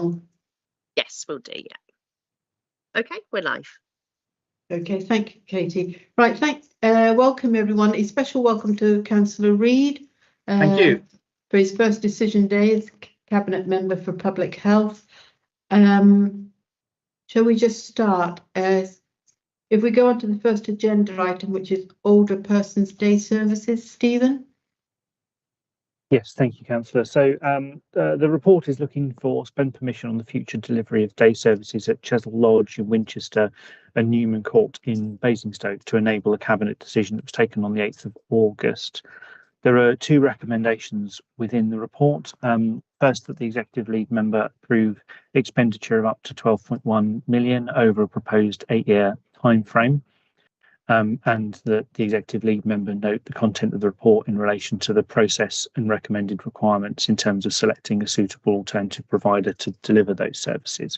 on? Yes, we'll do, yeah. Okay, we're live. Okay, thank you, Katie. Right, thanks. Welcome everyone. A special welcome to Councillor Reid. Thank you. For his first decision day as Cabinet Member for Public Health. Shall we just start? If we go on to the first agenda item, which is Older Persons Day Services, Stephen? Yes, thank you, Councillor. So the report is looking for spend permission on the future delivery of day services at Chesil Lodge in Winchester and Newman Court in Basingstoke to enable a Cabinet decision that was taken on the 8th of August. There are two recommendations within the report. First, that the Executive Lead Member approve expenditure of up to 12.1 million over a proposed 8-year timeframe. And that the Executive Lead Member note the content of the report in relation to the process and recommended requirements in terms of selecting a suitable alternative provider to deliver those services.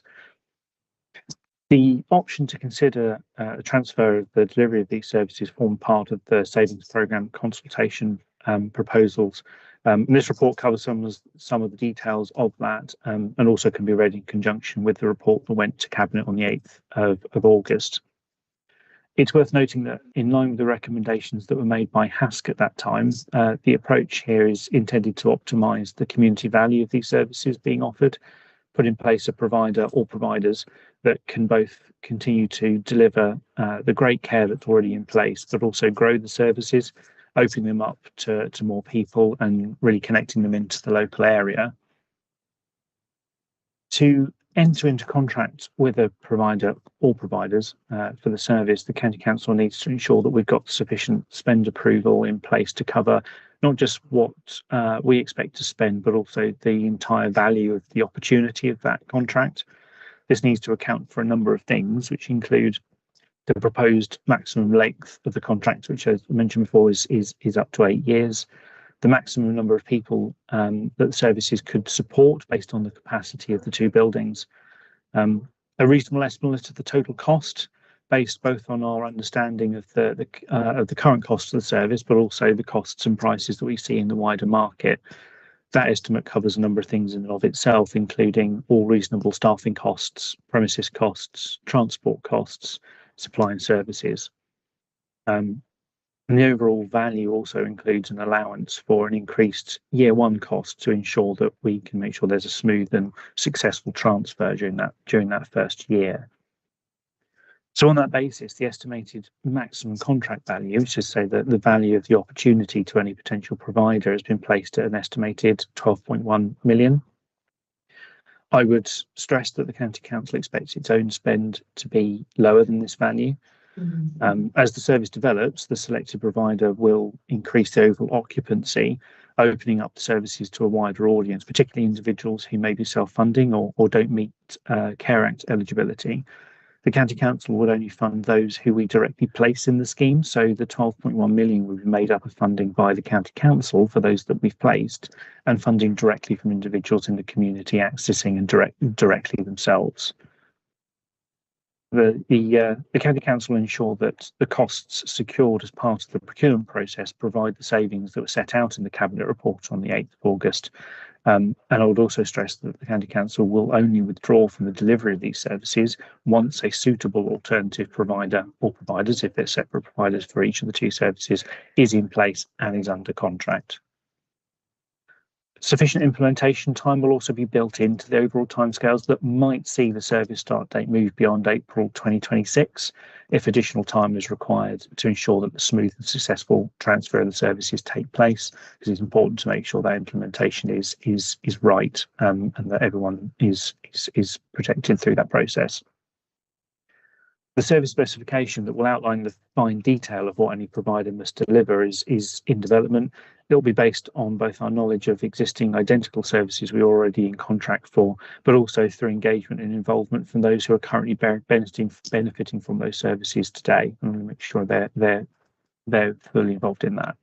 The option to consider a transfer of the delivery of these services form part of the Savings Programme consultation proposals. And this report covers some of the details of that and also can be read in conjunction with the report that went to Cabinet on the 8th of August. It's worth noting that in line with the recommendations that were made by HASC at that time, the approach here is intended to optimise the community value of these services being offered, put in place a provider or providers that can both continue to deliver the great care that's already in place, but also grow the services, opening them up to more people and really connecting them into the local area. To enter into contract with a provider or providers for the service, the County Council needs to ensure that we've got sufficient spend approval in place to cover not just what we expect to spend, but also the entire value of the opportunity of that contract. This needs to account for a number of things, which include the proposed maximum length of the contract, which, as I mentioned before, is up to 8 years. The maximum number of people that the services could support based on the capacity of the two buildings. A reasonable estimate of the total cost, based both on our understanding of the current cost of the service, but also the costs and prices that we see in the wider market. That estimate covers a number of things in and of itself, including all reasonable staffing costs, premises costs, transport costs, supply and services. And the overall value also includes an allowance for an increased year one cost to ensure that we can make sure there's a smooth and successful transfer during that first year. So on that basis, the estimated maximum contract value, which is to say that the value of the opportunity to any potential provider, has been placed at an estimated 12.1 million. I would stress that the County Council expects its own spend to be lower than this value. As the service develops, the selected provider will increase the overall occupancy, opening up the services to a wider audience, particularly individuals who may be self-funding or don't meet Care Act eligibility. The County Council would only fund those who we directly place in the scheme, so the 12.1 million will be made up of funding by the County Council for those that we've placed, and funding directly from individuals in the community accessing and directly themselves. The County Council will ensure that the costs secured as part of the procurement process provide the savings that were set out in the Cabinet report on the 8th of August. And I would also stress that the County Council will only withdraw from the delivery of these services once a suitable alternative provider or providers, if they're separate providers for each of the two services, is in place and is under contract. Sufficient implementation time will also be built into the overall timescales that might see the service start date move beyond April 2026 if additional time is required to ensure that the smooth and successful transfer of the services take place, because it's important to make sure that implementation is right and that everyone is protected through that process. The service specification that will outline the fine detail of what any provider must deliver is in development. It will be based on both our knowledge of existing identical services we're already in contract for, but also through engagement and involvement from those who are currently benefiting from those services today, and we'll make sure they're fully involved in that.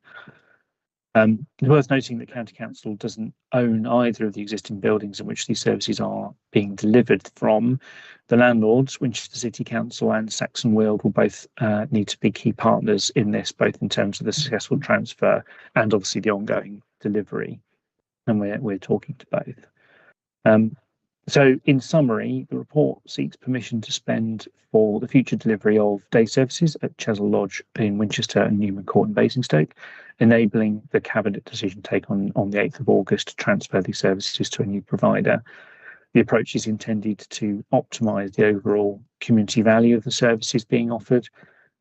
It's worth noting that County Council doesn't own either of the existing buildings in which these services are being delivered from. The landlords, Winchester City Council and Saxon Weald, will both need to be key partners in this, both in terms of the successful transfer and obviously the ongoing delivery. And we're talking to both. So, in summary, the report seeks permission to spend for the future delivery of day services at Chesil Lodge in Winchester and Newman Court in Basingstoke, enabling the Cabinet decision taken on the 8th of August to transfer these services to a new provider. The approach is intended to optimise the overall community value of the services being offered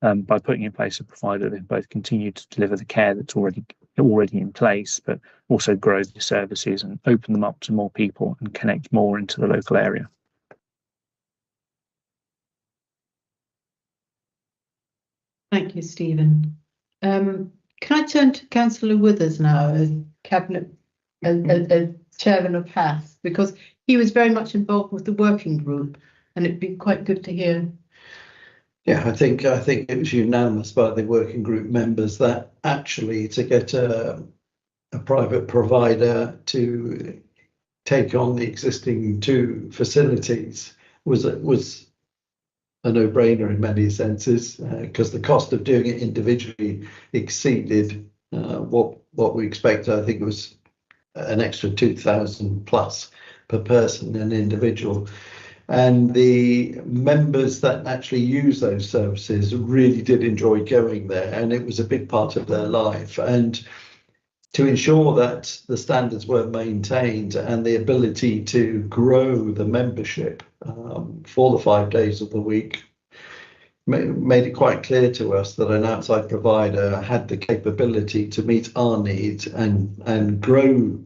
by putting in place a provider that both continue to deliver the care that's already in place, but also grow the services and open them up to more people and connect more into the local area. Thank you, Stephen. Can I turn to Councillor Withers now as Cabinet, as Chairman of HAS, because he was very much involved with the working group, and it'd be quite good to hear. Yeah, I think it was unanimous by the working group members that actually to get a private provider to take on the existing 2 facilities was a no-brainer in many senses, because the cost of doing it individually exceeded what we expected. I think it was an extra 2,000 plus per person and individual. And the members that actually use those services really did enjoy going there, and it was a big part of their life. And to ensure that the standards were maintained and the ability to grow the membership for the 5 days of the week made it quite clear to us that an outside provider had the capability to meet our needs and grow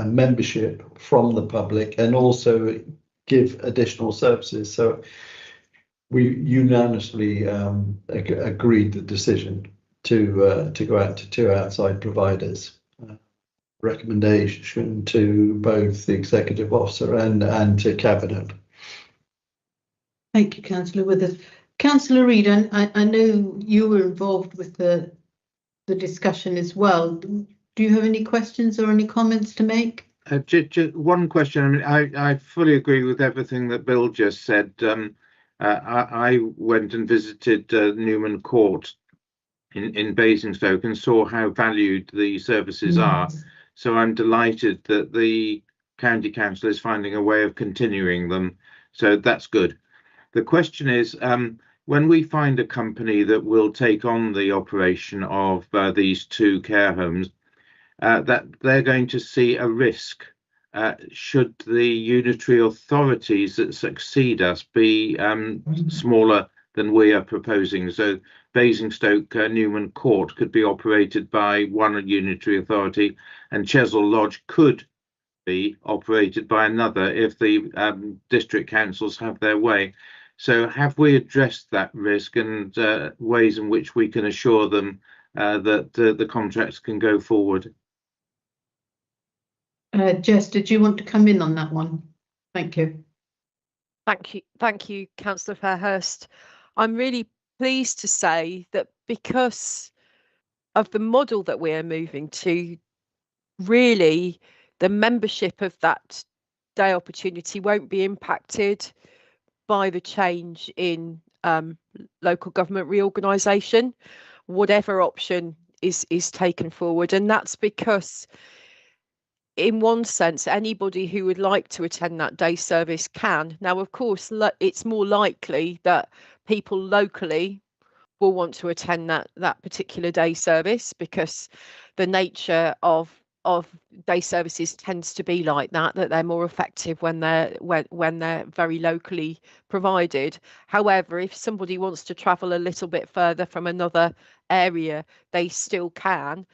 membership from the public and also give additional services. So we unanimously agreed the decision to go out to 2 outside providers. Recommendation to both the executive officer and to Cabinet. Thank you, Councillor Withers. Councillor Reid, I know you were involved with the discussion as well. Do you have any questions or any comments to make? Just one question. I mean, I fully agree with everything that Bill just said. I went and visited Newman Court in Basingstoke and saw how valued the services are. So I'm delighted that the County Council is finding a way of continuing them. So that's good. The question is, when we find a company that will take on the operation of these 2 care homes, that they're going to see a risk should the unitary authorities that succeed us be smaller than we are proposing. So Basingstoke Newman Court could be operated by one unitary authority, and Chesil Lodge could be operated by another if the district councils have their way. So have we addressed that risk and ways in which we can assure them that the contracts can go forward? Jess, did you want to come in on that one? Thank you. Thank you, Councillor Fairhurst. I'm really pleased to say that because of the model that we are moving to, really the membership of that day opportunity won't be impacted by the change in local government reorganisation, whatever option is taken forward. And that's because, in one sense, anybody who would like to attend that day service can. Now, of course, it's more likely that people locally will want to attend that particular day service, because the nature of day services tends to be like that they're more effective when they're very locally provided. However, if somebody wants to travel a little bit further from another area, they still can.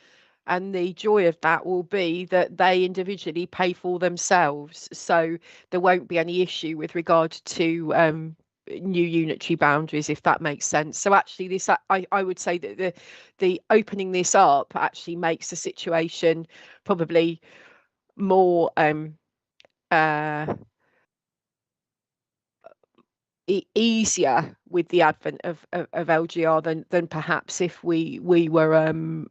And the joy of that will be that they individually pay for themselves. So there won't be any issue with regard to new unitary boundaries, if that makes sense. So actually this, I would say that the opening this up actually makes the situation probably more easier with the advent of LGR than perhaps if we were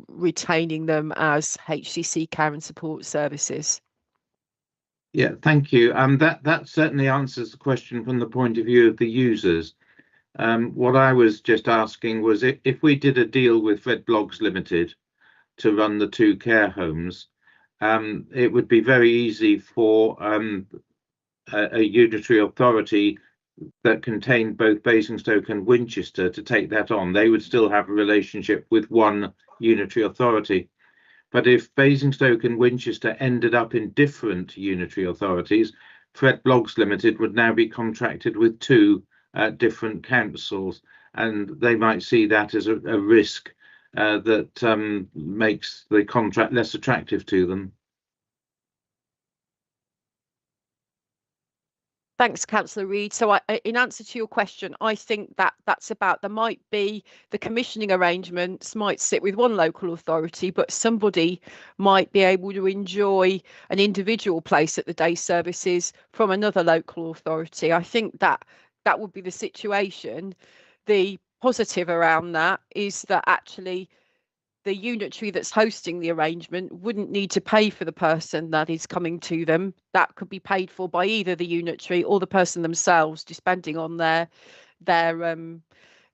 retaining them as HCC care and support services. Yeah, thank you. That certainly answers the question from the point of view of the users. What I was just asking was if we did a deal with Red Blogs Limited to run the 2 care homes, it would be very easy for a unitary authority that contained both Basingstoke and Winchester to take that on. They would still have a relationship with one unitary authority. But if Basingstoke and Winchester ended up in different unitary authorities, Fred Bloggs Limited would now be contracted with two different councils, and they might see that as a risk that makes the contract less attractive to them. Thanks, Councillor Reid. So in answer to your question, I think that there might be the commissioning arrangements might sit with one local authority, but somebody might be able to enjoy an individual place at the day services from another local authority. I think that would be the situation. The positive around that is that actually the unitary that's hosting the arrangement wouldn't need to pay for the person that is coming to them. That could be paid for by either the unitary or the person themselves, depending on the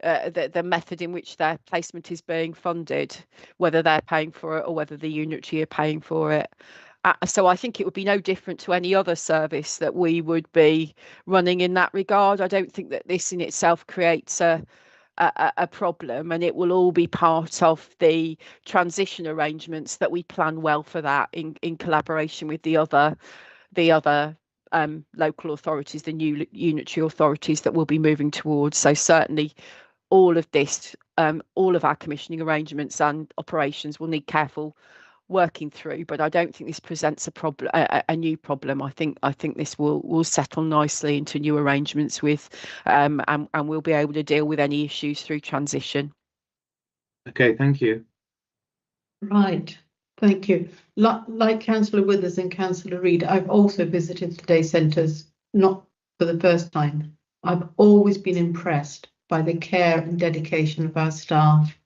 method in which their placement is being funded, whether they're paying for it or whether the unitary are paying for it. So I think it would be no different to any other service that we would be running in that regard. I don't think that this in itself creates a problem, and it will all be part of the transition arrangements that we plan well for that in collaboration with the other local authorities, the new unitary authorities that we'll be moving towards. So certainly all of this, all of our commissioning arrangements and operations will need careful working through, but I don't think this presents a problem, a new problem. I think this will settle nicely into new arrangements with, and we'll be able to deal with any issues through transition. Okay, thank you. Right, thank you. Like Councillor Withers and Councillor Reid, I've also visited the day centres, not for the first time. I've always been impressed by the care and dedication of our staff,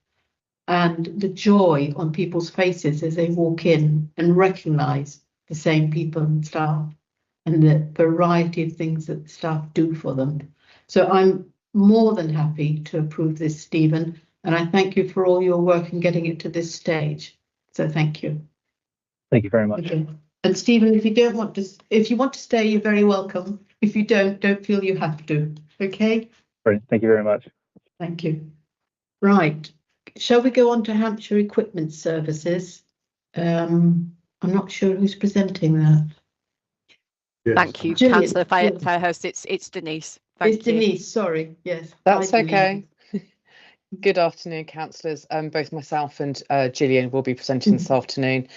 and the joy on people's faces as they walk in and recognise the same people and staff and the variety of things that the staff do for them. So I'm more than happy to approve this, Stephen, and I thank you for all your work in getting it to this stage. So thank you. Thank you very much. Okay. And Stephen, if you want to stay, you're very welcome. If you don't feel you have to. Okay. Brilliant. Thank you very much. Thank you. Right. Shall we go on to Hampshire Equipment Services? I'm not sure who's presenting that. Yes. Thank you, Gillian, Councillor yes. Fairhurst. It's Denise. Thank It's you. Denise, sorry, yes. That's Hi, okay. Good afternoon, councillors. Both myself and Gillian will be presenting this afternoon.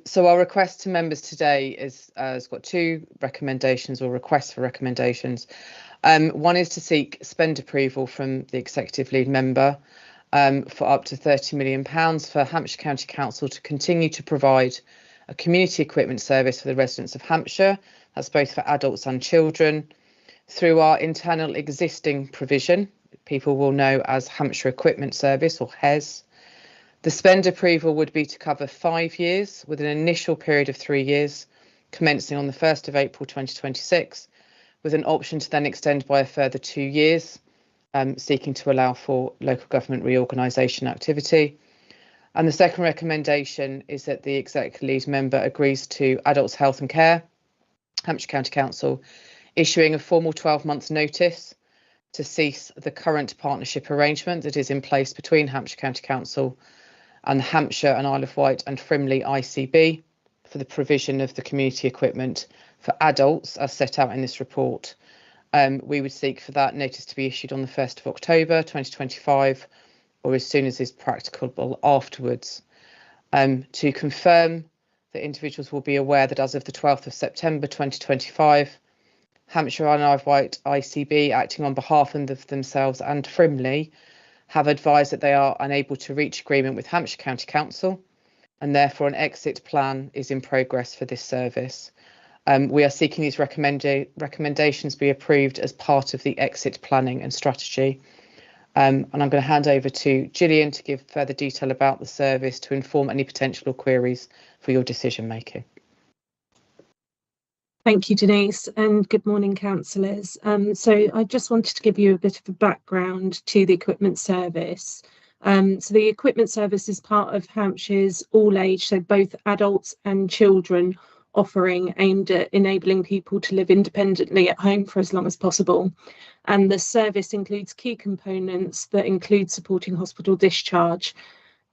So our request to members today has got two recommendations or requests for recommendations. One is to seek spend approval from the executive lead member for up to £30 million for Hampshire County Council to continue to provide a community equipment service for the residents of Hampshire. That's both for adults and children through our internal existing provision, people will know as Hampshire Equipment Service or HES. The spend approval would be to cover 5 years with an initial period of 3 years, commencing on the 1st of April 2026, with an option to then extend by a further 2 years, seeking to allow for local government reorganisation activity. And the second recommendation is that the executive lead member agrees to Adults Health and Care, Hampshire County Council, issuing a formal 12 months notice to cease the current partnership arrangement that is in place between Hampshire County Council and the Hampshire and Isle of Wight and Frimley ICB for the provision of the community equipment for adults as set out in this report. We would seek for that notice to be issued on the 1st of October 2025 or as soon as is practicable afterwards. To confirm that individuals will be aware that as of the 12th of September 2025, Hampshire and Isle of Wight ICB, acting on behalf of themselves and Frimley, have advised that they are unable to reach agreement with Hampshire County Council, and therefore an exit plan is in progress for this service. We are seeking these recommendations be approved as part of the exit planning and strategy. And I'm going to hand over to Gillian to give further detail about the service to inform any potential queries for your decision making. Thank you, Denise, and good morning, councillors. So I just wanted to give you a bit of a background to the equipment service. So the equipment service is part of Hampshire's all age, so both adults and children offering aimed at enabling people to live independently at home for as long as possible. And the service includes key components that include supporting hospital discharge.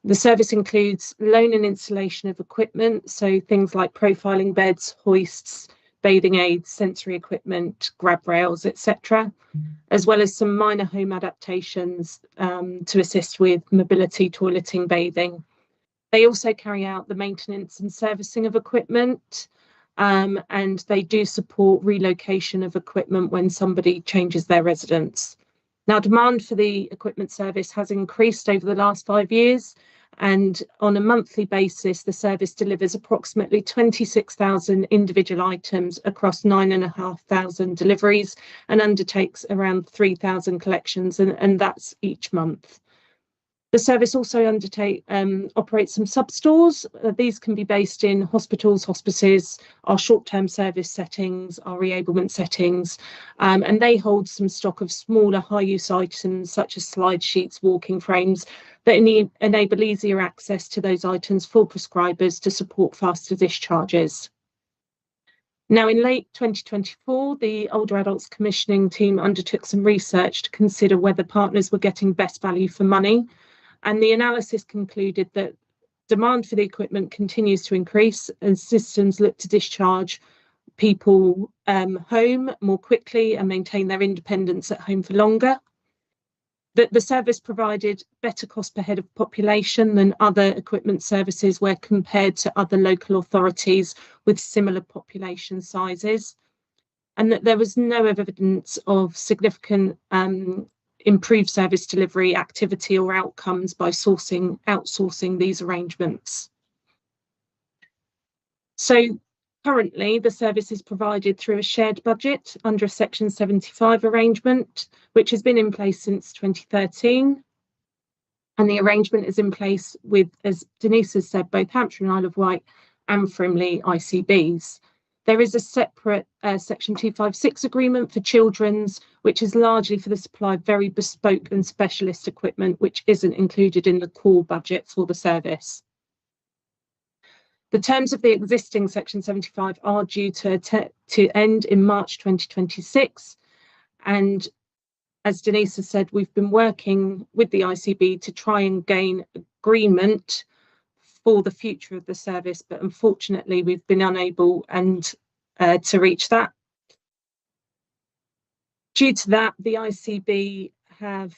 The service includes loan and installation of equipment, so things like profiling beds, hoists, bathing aids, sensory equipment, grab rails, etc., as well as some minor home adaptations to assist with mobility, toileting, bathing. They also carry out the maintenance and servicing of equipment, and they do support relocation of equipment when somebody changes their residence. Now, demand for the equipment service has increased over the last 5 years, and on a monthly basis, the service delivers approximately 26,000 individual items across 9,500 deliveries and undertakes around 3,000 collections, and that's each month. The service also operates some sub-stores. These can be based in hospitals, hospices, our short-term service settings, our reablement settings, and they hold some stock of smaller high-use items such as slide sheets, walking frames, that enable easier access to those items for prescribers to support faster discharges. Now, in late 2024, the Older Adults Commissioning team undertook some research to consider whether partners were getting best value for money. And the analysis concluded that demand for the equipment continues to increase as systems look to discharge people home more quickly and maintain their independence at home for longer. That the service provided better cost per head of population than other equipment services where compared to other local authorities with similar population sizes. And that there was no evidence of significant improved service delivery activity or outcomes by outsourcing these arrangements. So currently the service is provided through a shared budget under a Section 75 arrangement, which has been in place since 2013. And the arrangement is in place with, as Denise has said, both Hampshire and Isle of Wight and Frimley ICBs. There is a separate Section 256 agreement for children's, which is largely for the supply of very bespoke and specialist equipment, which isn't included in the core budget for the service. The terms of the existing Section 75 are due to end in March 2026. And as Denise has said, we've been working with the ICB to try and gain agreement for the future of the service, but unfortunately we've been unable to reach that. Due to that, the ICB have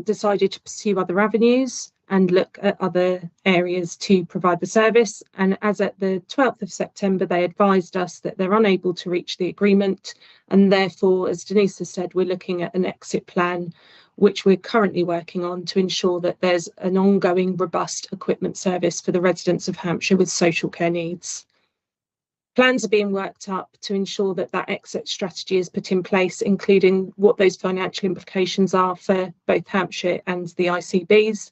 decided to pursue other avenues and look at other areas to provide the service. And as at the 12th of September, they advised us that they're unable to reach the agreement. And therefore, as Denise has said, we're looking at an exit plan, which we're currently working on to ensure that there's an ongoing robust equipment service for the residents of Hampshire with social care needs. Plans are being worked up to ensure that that exit strategy is put in place, including what those financial implications are for both Hampshire and the ICBs.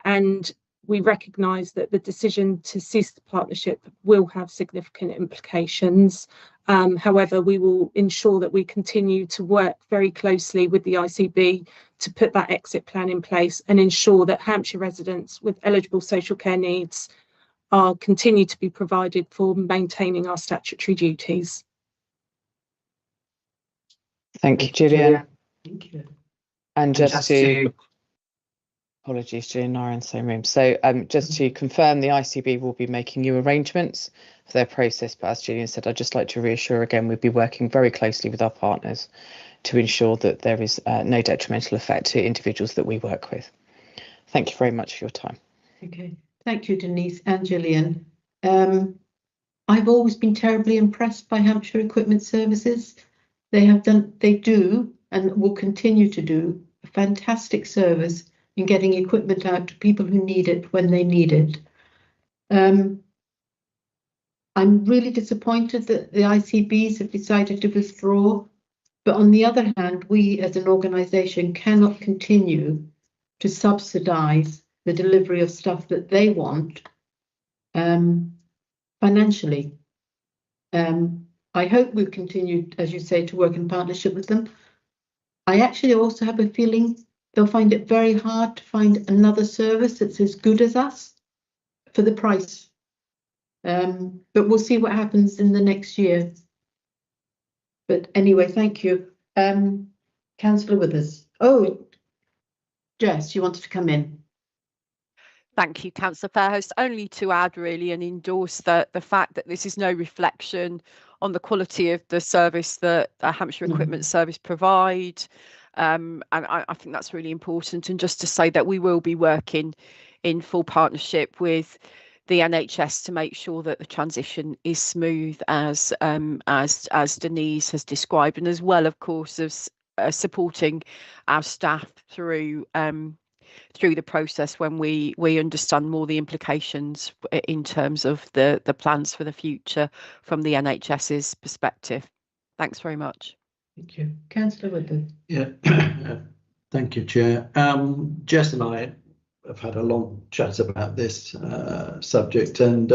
And we recognise that the decision to cease the partnership will have significant implications. However, we will ensure that we continue to work very closely with the ICB to put that exit plan in place and ensure that Hampshire residents with eligible social care needs are continue to be provided for maintaining our statutory duties. Thank you, Gillian. Thank you. And just to apologies, Gillian, Nara in the same room. So just to confirm, the ICB will be making new arrangements for their process. But as Gillian said, I'd just like to reassure again, we'll be working very closely with our partners to ensure that there is no detrimental effect to individuals that we work with. Thank you very much for your time. Okay, thank you, Denise and Gillian. I've always been terribly impressed by Hampshire Equipment Services. They do and will continue to do a fantastic service in getting equipment out to people who need it when they need it. I'm really disappointed that the ICBs have decided to withdraw, but on the other hand, we as an organisation cannot continue to subsidise the delivery of stuff that they want financially. I hope we'll continue, as you say, to work in partnership with them. I actually also have a feeling they'll find it very hard to find another service that's as good as us for the price. But we'll see what happens in the next year. But anyway, thank you. Councillor Withers. Oh, Jess, you wanted to come in. Thank you, Councillor Fairhurst. Only to add really and endorse the fact that this is no reflection on the quality of the service that Hampshire Equipment Service provide. And I think that's really important. And just to say that we will be working in full partnership with the NHS to make sure that the transition is smooth as Denise has described, and as well, of course, as supporting our staff through the process when we understand more the implications in terms of the plans for the future from the NHS's perspective. Thanks very much. Thank you. Councillor Woodward. Yeah, thank you, Chair. Jess and I have had a long chat about this subject, and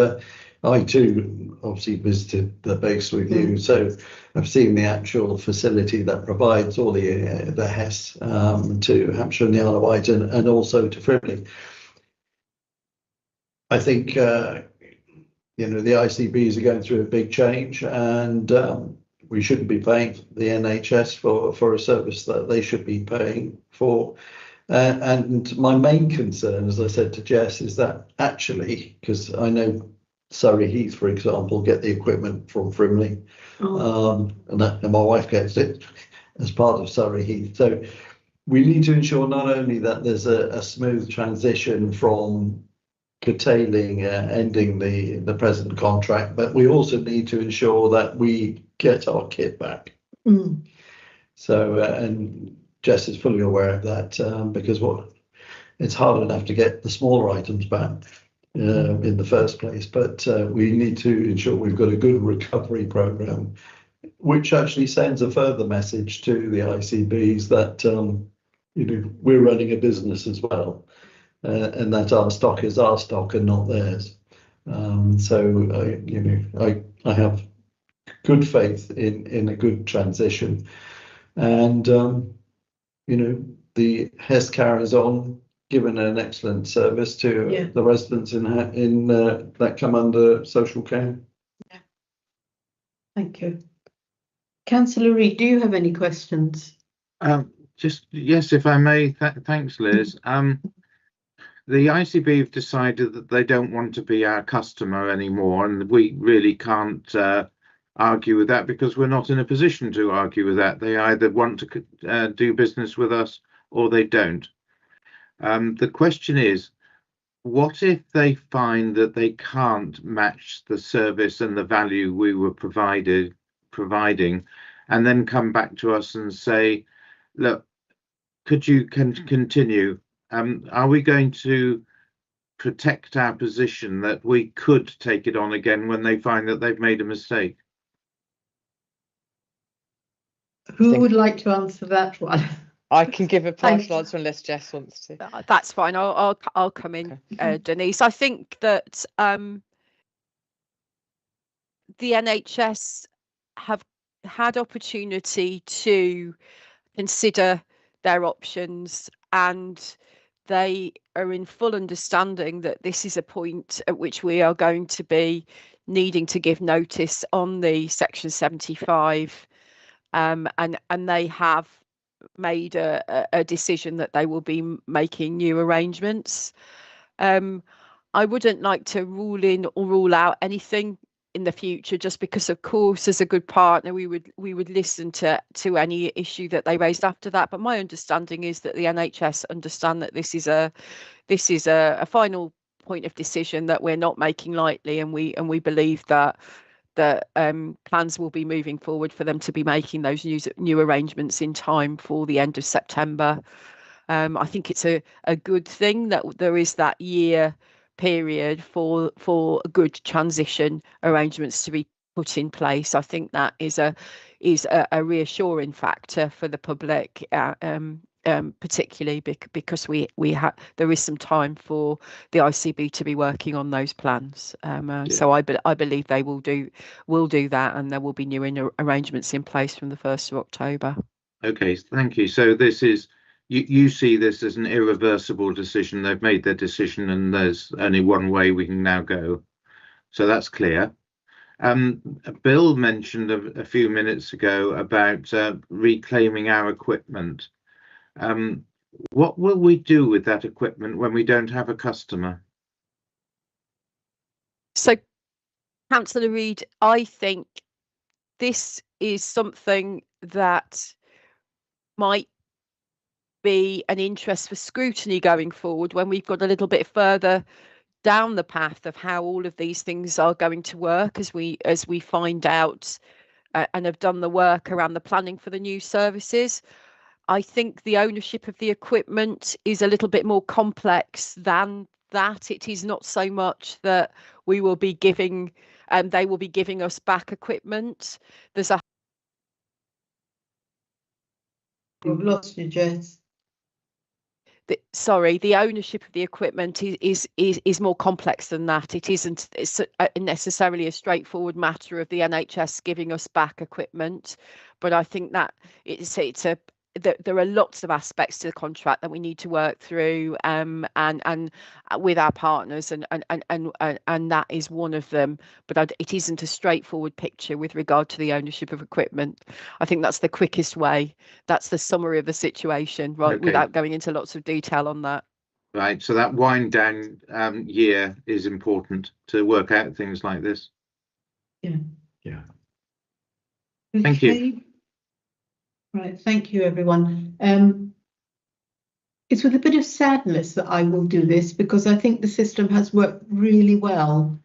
I too obviously visited the base with you, so I've seen the actual facility that provides all the HES to Hampshire and the Isle of Wight, and also to Frimley. I think the ICBs are going through a big change, and we shouldn't be paying the NHS for a service that they should be paying for. And my main concern, as I said to Jess, is that actually, because I know Surrey Heath, for example, get the equipment from Frimley, and my wife gets it as part of Surrey Heath. So we need to ensure not only that there's a smooth transition from curtailing, ending the present contract, but we also need to ensure that we get our kit back. So, and Jess is fully aware of that, because it's hard enough to get the smaller items back in the first place, but we need to ensure we've got a good recovery program, which actually sends a further message to the ICBs that we're running a business as well, and that our stock is our stock and not theirs. So I have good faith in a good transition, and the HES carries on, giving an excellent service to the residents in that come under social care. Yeah. Thank you. Councillor Reid, do you have any questions? Just yes, if I may. Thanks, Liz. The ICB have decided that they don't want to be our customer anymore, and we really can't argue with that, because we're not in a position to argue with that. They either want to do business with us or they don't. The question is, what if they find that they can't match the service and the value we were providing, and then come back to us and say, look, could you continue? Are we going to protect our position that we could take it on again when they find that they've made a mistake? Who would like to answer that one? I can give a partial answer unless Jess wants to. That's fine. I'll come in, Denise. I think that the NHS have had opportunity to consider their options, and they are in full understanding that this is a point at which we are going to be needing to give notice on the Section 75, and they have made a decision that they will be making new arrangements. I wouldn't like to rule in or rule out anything in the future, just because, of course, as a good partner, we would listen to any issue that they raised after that. But my understanding is that the NHS understand that this is a final point of decision that we're not making lightly, and we believe that plans will be moving forward for them to be making those new arrangements in time for the end of September. I think it's a good thing that there is that year period for good transition arrangements to be put in place. I think that is a reassuring factor for the public, particularly because there is some time for the ICB to be working on those plans. So I believe they will do that, and there will be new arrangements in place from the 1st of October. Okay, thank you. So this is you see this as an irreversible decision. They've made their decision, and there's only one way we can now go. So that's clear. Bill mentioned a few minutes ago about reclaiming our equipment. What will we do with that equipment when we don't have a customer? So, Councillor Reid, I think this is something that might be an interest for scrutiny going forward when we've got a little bit further down the path of how all of these things are going to work as we find out and have done the work around the planning for the new services. I think the ownership of the equipment is a little bit more complex than that. It is not so much that we will be giving they will be giving us back equipment. There's a We've lost you, Jess. the ownership of the equipment is more complex than that. It isn't necessarily a straightforward matter of the NHS giving us back equipment, but I think that there are lots of aspects to the contract that we need to work through and with our partners and that is one of them, but it isn't a straightforward picture with regard to the ownership of equipment. I think that's the quickest way. That's the summary of the situation, right? Okay. Without going into lots of detail on that. Right, so that wind down year is important to work out things like this. Yeah. Thank you. Okay. Right, thank you, everyone. It's with a bit of sadness that I will do this because I think the system has worked really well.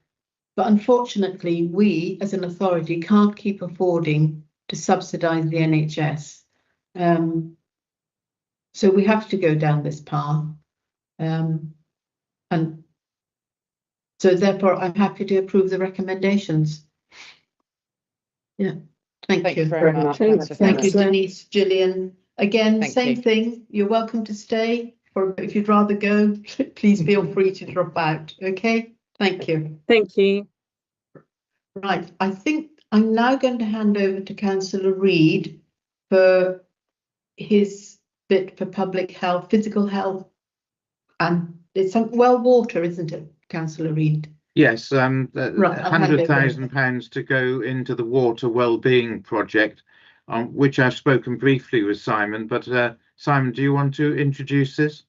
But unfortunately, we as an authority can't keep affording to subsidise the NHS. So we have to go down this path. And so therefore, I'm happy to approve the recommendations. Yeah. Thank you very much. Thank you, Denise, Gillian. Again, Thank same you. thing. You're welcome to stay, or if you'd rather go, please feel free to drop out. Okay, thank you. Thank you. Right, I think I'm now going to hand over to Councillor Reid for his bit for public health, physical health, and it's well water, isn't it, Councillor Reid? Yes, Right, I'll hand over. £100,000 to go into the water wellbeing project, which I've spoken briefly with Simon. But Simon, do you want to introduce this?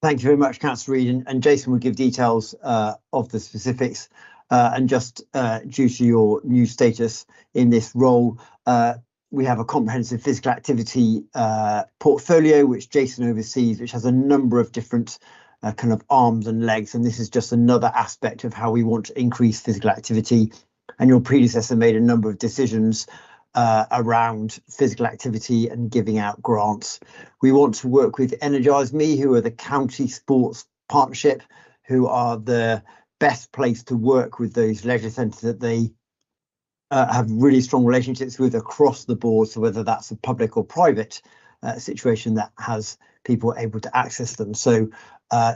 Thank you very much, Councillor Reid, and Jason will give details of the specifics. And just due to your new status in this role, we have a comprehensive physical activity portfolio, which Jason oversees, which has a number of different kind of arms and legs, and this is just another aspect of how we want to increase physical activity. And your predecessor made a number of decisions around physical activity and giving out grants. We want to work with Energise Me, who are the county sports partnership, who are the best place to work with those leisure centres that they have really strong relationships with across the board. So whether that's a public or private situation that has people able to access them. So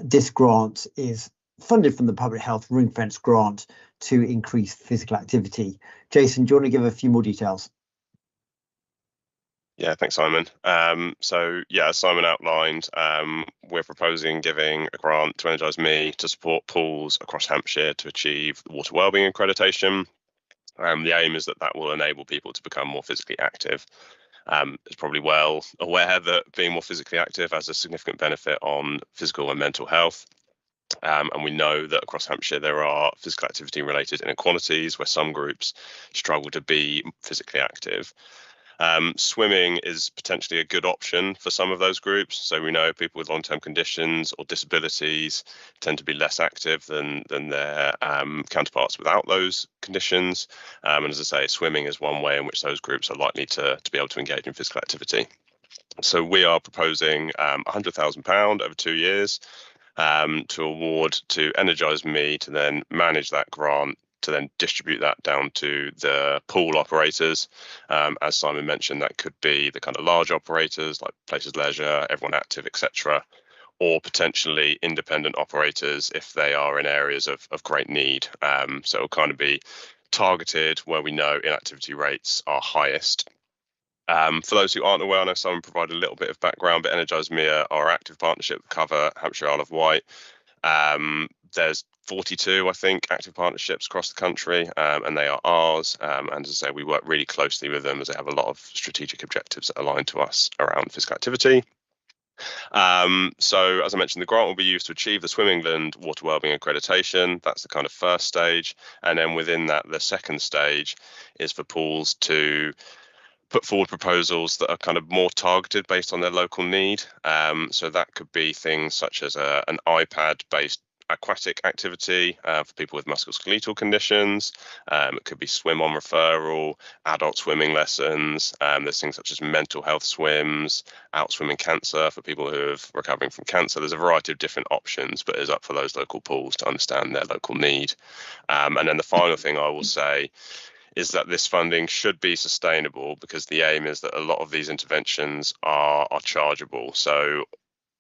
this grant is funded from the Public Health Ring Fence grant to increase physical activity. Jason, do you want to give a few more details? Yeah, thanks, Simon. So yeah, as Simon outlined, we're proposing giving a grant to Energise Me to support pools across Hampshire to achieve the water wellbeing accreditation. The aim is that that will enable people to become more physically active. It's probably well aware that being more physically active has a significant benefit on physical and mental health. And we know that across Hampshire there are physical activity related inequalities where some groups struggle to be physically active. Swimming is potentially a good option for some of those groups. So we know people with long-term conditions or disabilities tend to be less active than their counterparts without those conditions. And as I say, swimming is one way in which those groups are likely to be able to engage in physical activity. So we are proposing £100,000 over 2 years to award to Energise Me to then manage that grant, to then distribute that down to the pool operators. As Simon mentioned, that could be the kind of large operators like Places Leisure, Everyone Active, etc., or potentially independent operators if they are in areas of great need. So it'll kind of be targeted where we know inactivity rates are highest. For those who aren't aware, I know someone provided a little bit of background, but Energise Me are our active partnership that cover Hampshire, Isle of Wight. There's 42, I think, active partnerships across the country, and they are ours. And as I say, we work really closely with them as they have a lot of strategic objectives that align to us around physical activity. So as I mentioned, the grant will be used to achieve the Swim England Water Wellbeing Accreditation. That's the kind of first stage. And then within that, the second stage is for pools to put forward proposals that are kind of more targeted based on their local need. So that could be things such as an iPad-based aquatic activity for people with musculoskeletal conditions. It could be swim on referral, adult swimming lessons. There's things such as mental health swims, out swimming cancer for people who are recovering from cancer. There's a variety of different options, but it's up for those local pools to understand their local need. And then the final thing I will say is that this funding should be sustainable, because the aim is that a lot of these interventions are chargeable. So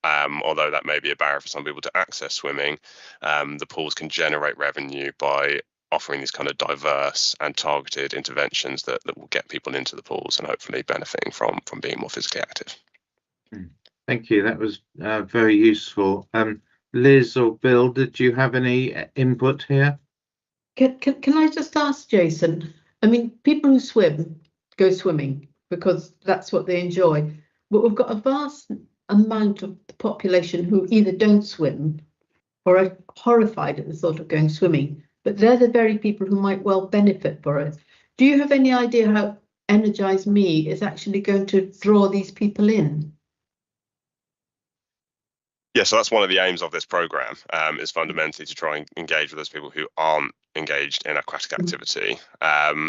although that may be a barrier for some people to access swimming, the pools can generate revenue by offering these kind of diverse and targeted interventions that will get people into the pools and hopefully benefiting from being more physically active. Thank you. That was very useful. Liz or Bill, did you have any input here? Can I just ask Jason? I mean, people who swim go swimming because that's what they enjoy, but we've got a vast amount of the population who either don't swim or are horrified at the thought of going swimming, but they're the very people who might well benefit for it. Do you have any idea how Energise Me is actually going to draw these people in? Yeah, so that's one of the aims of this programme, is fundamentally to try and engage with those people who aren't engaged in aquatic activity.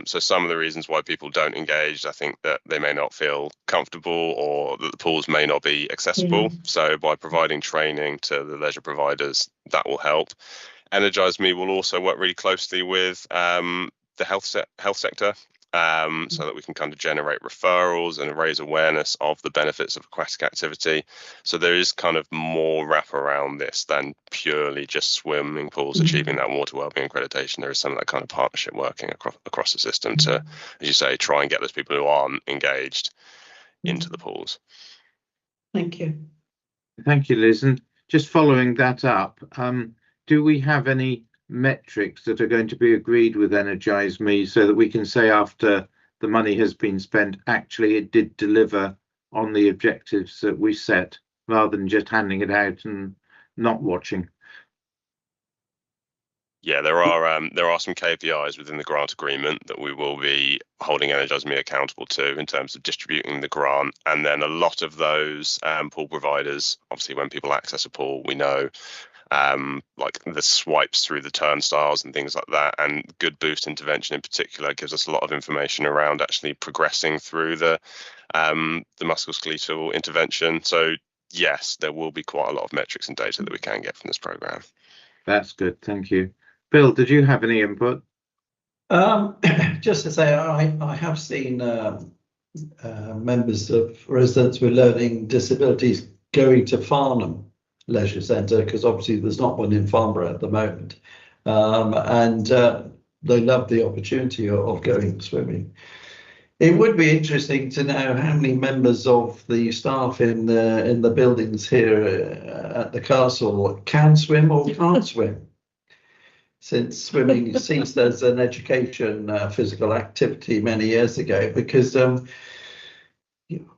So some of the reasons why people don't engage, I think that they may not feel comfortable or that the pools may not be accessible. So by providing training to the leisure providers, that will help. Energise Me will also work really closely with the health sector. So that we can kind of generate referrals and raise awareness of the benefits of aquatic activity. So there is kind of more wrap around this than purely just swimming pools achieving that water wellbeing accreditation. There is some of that kind of partnership working across the system to, as you say, try and get those people who aren't engaged into the pools. Thank you. Thank you, Liz. And just following that up, do we have any metrics that are going to be agreed with Energise Me so that we can say after the money has been spent, actually it did deliver on the objectives that we set, rather than just handing it out and not watching? Yeah, there are some KPIs within the grant agreement that we will be holding Energise Me accountable to in terms of distributing the grant. And then a lot of those pool providers, obviously when people access a pool, we know like the swipes through the turnstiles and things like that, and Good Boost intervention in particular gives us a lot of information around actually progressing through the musculoskeletal intervention. So yes, there will be quite a lot of metrics and data that we can get from this programme. That's good, thank you. Bill, did you have any input? Just to say, I have seen members of residents with learning disabilities going to Farnham Leisure Centre, because obviously there's not one in Farnborough at the moment, and they love the opportunity of going swimming. It would be interesting to know how many members of the staff in the buildings here at the castle can swim or can't swim, since swimming ceased as an education physical activity many years ago, because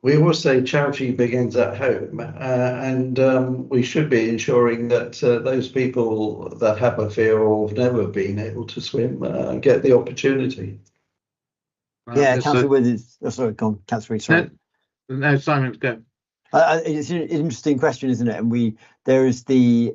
we always say charity begins at home, and we should be ensuring that those people that have a fear or have never been able to swim get the opportunity. Yeah, Councillor Withers. Oh, sorry, go on, Councillor Reid, sorry. No, Simon, go. It's an interesting question, isn't it? And there is the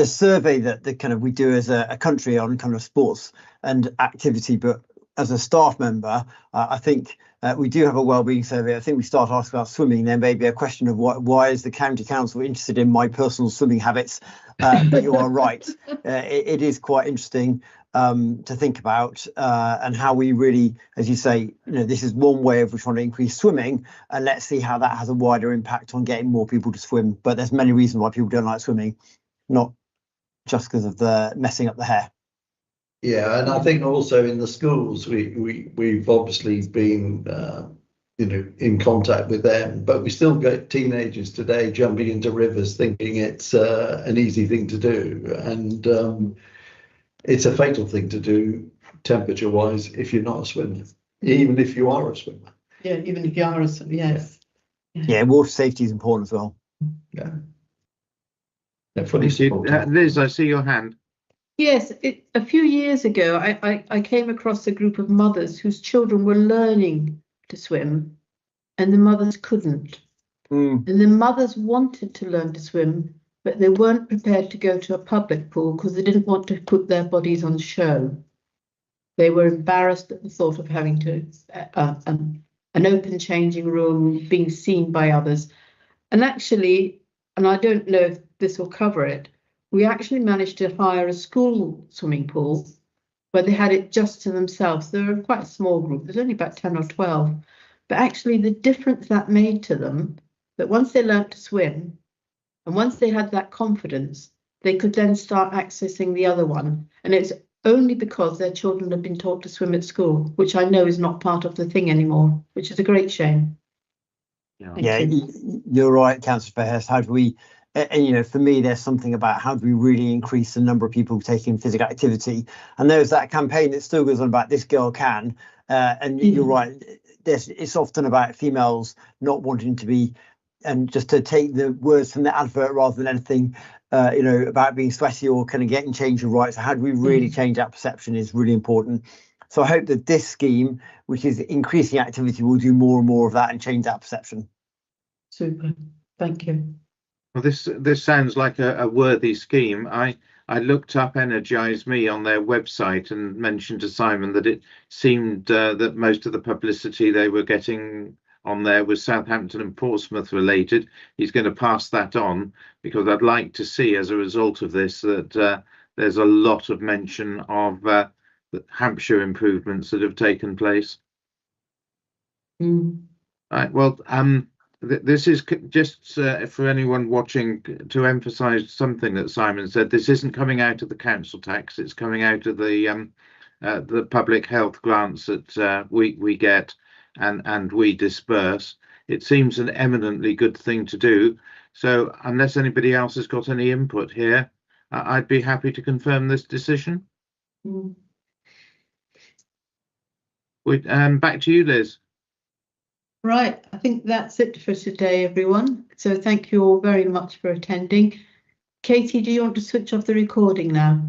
survey that we do as a country on kind of sports and activity, but as a staff member, I think we do have a wellbeing survey. I think we start asking about swimming. There may be a question of why is the county council interested in my personal swimming habits? But you are right. It is quite interesting to think about, and how we really, as you say, this is one way of trying to increase swimming, and let's see how that has a wider impact on getting more people to swim. But there's many reasons why people don't like swimming, not just because of the messing up the hair. Yeah, and I think also in the schools we've obviously been in contact with them. But we still get teenagers today jumping into rivers thinking it's an easy thing to do, and it's a fatal thing to do temperature wise if you're not a swimmer, even if you are a swimmer. Yeah, even if you are a swimmer, yes. Yeah, water safety is important as well. Yeah. Thank you. Liz, I see your hand. Yes, a few years ago, I came across a group of mothers whose children were learning to swim and the mothers couldn't. And the mothers wanted to learn to swim, but they weren't prepared to go to a public pool because they didn't want to put their bodies on show. They were embarrassed at the thought of having to an open changing room, being seen by others. And actually, and I don't know if this will cover it, we actually managed to hire a school swimming pool where they had it just to themselves. They were quite a small group, there's only about 10 or 12. But actually the difference that made to them, that once they learned to swim, and once they had that confidence, they could then start accessing the other one. And it's only because their children have been taught to swim at school, which I know is not part of the thing anymore, which is a great shame. Yeah, you're right, Councillor Fairhurst. How do we, and for me, there's something about how do we really increase the number of people taking physical activity? And there's that campaign that still goes on about this girl can, and you're right. It's often about females not wanting to be, and just to take the words from the advert rather than anything, about being sweaty or kind of getting changing right. So how do we really change that perception is really important. So I hope that this scheme, which is increasing activity, will do more and more of that and change that perception. Super, thank you. Well, this sounds like a worthy scheme. I looked up Energize Me on their website and mentioned to Simon that it seemed that most of the publicity they were getting on there was Southampton and Portsmouth related. He's going to pass that on because I'd like to see, as a result of this, that there's a lot of mention of the Hampshire improvements that have taken place. Right, well, this is just for anyone watching to emphasise something that Simon said. This isn't coming out of the council tax; it's coming out of the public health grants that we get and we disperse. It seems an eminently good thing to do. So, unless anybody else has got any input here, I'd be happy to confirm this decision. Back to you, Liz. Right, I think that's it for today, everyone. So thank you all very much for attending. Katie, do you want to switch off the recording now?